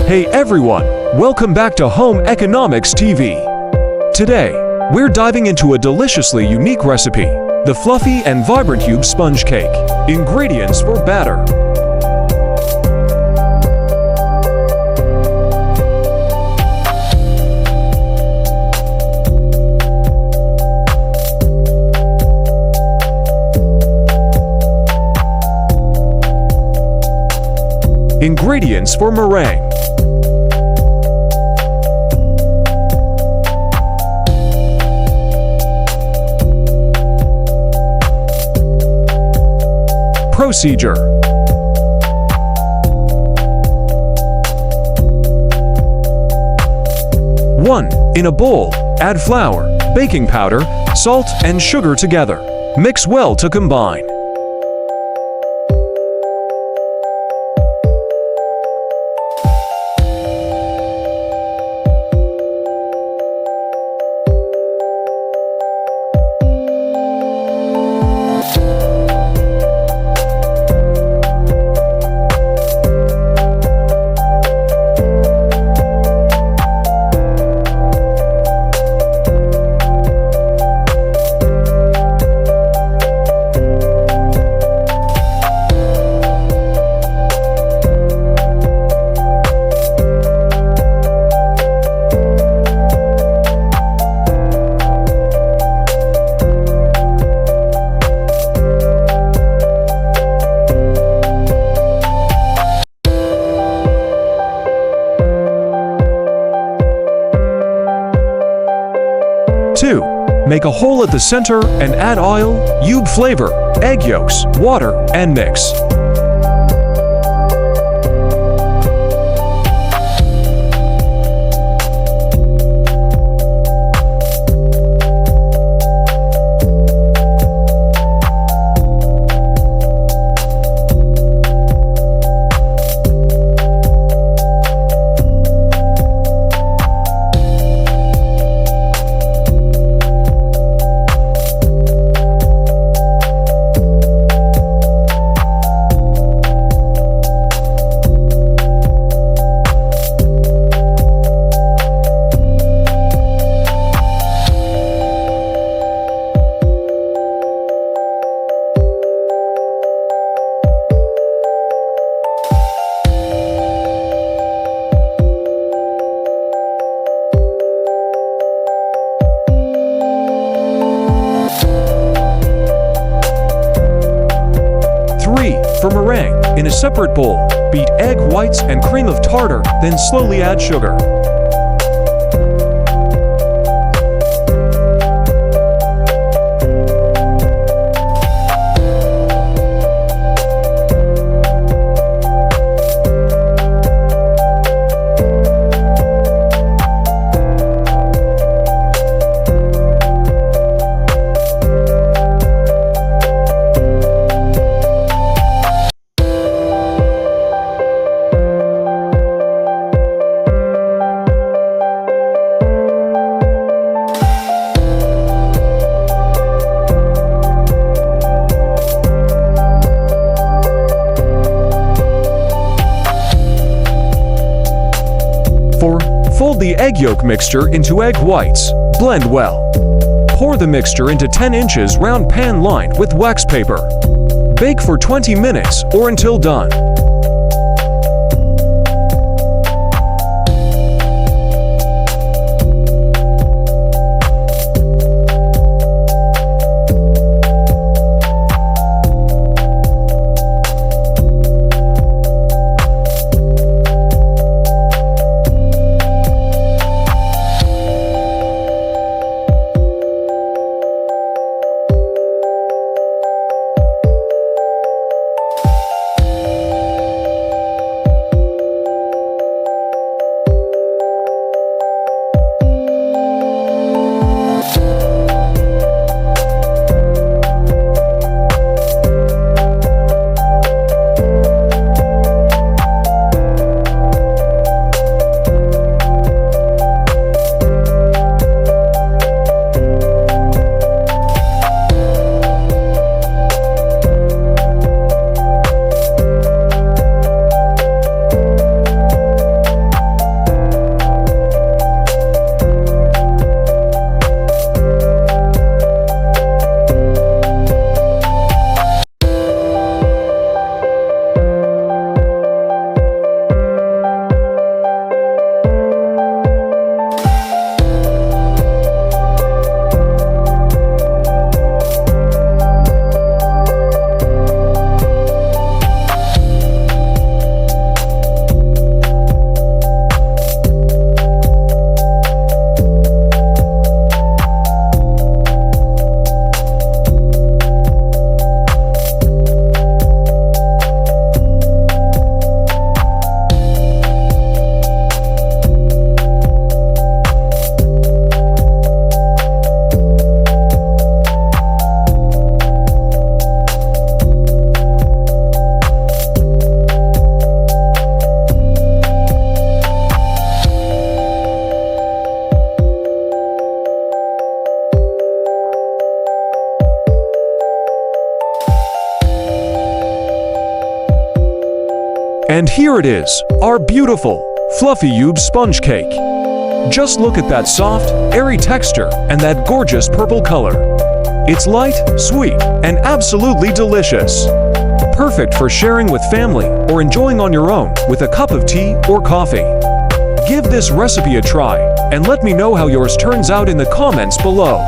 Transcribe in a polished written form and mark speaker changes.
Speaker 1: Hey everyone, welcome back to Home Economics TV. Today, we're diving into a deliciously unique recipe, the fluffy and vibrant cube sponge cake. Ingredients for batter. Ingredients for meringue. Procedure. One. In a bowl, add flour, baking powder, salt, and sugar together. Mix well to combine. 2. Make a hole at the center and add oil, cube flavor, egg yolks, water, and mix. For meringue, in a separate bowl, beat egg whites and cream of tartar, then slowly add sugar. Fold the egg yolk mixture into egg whites. Blend well. Pour the mixture into 10 inches round pan lined with wax paper. Bake for 20 minutes or until done. And here it is, our beautiful, fluffy Yube sponge cake. Just look at that soft, airy texture and that gorgeous purple color. It's light, sweet, and absolutely delicious. Perfect for sharing with family or enjoying on your own with a cup of tea or coffee. Give this recipe a try and let me know how yours turns out in the comments below.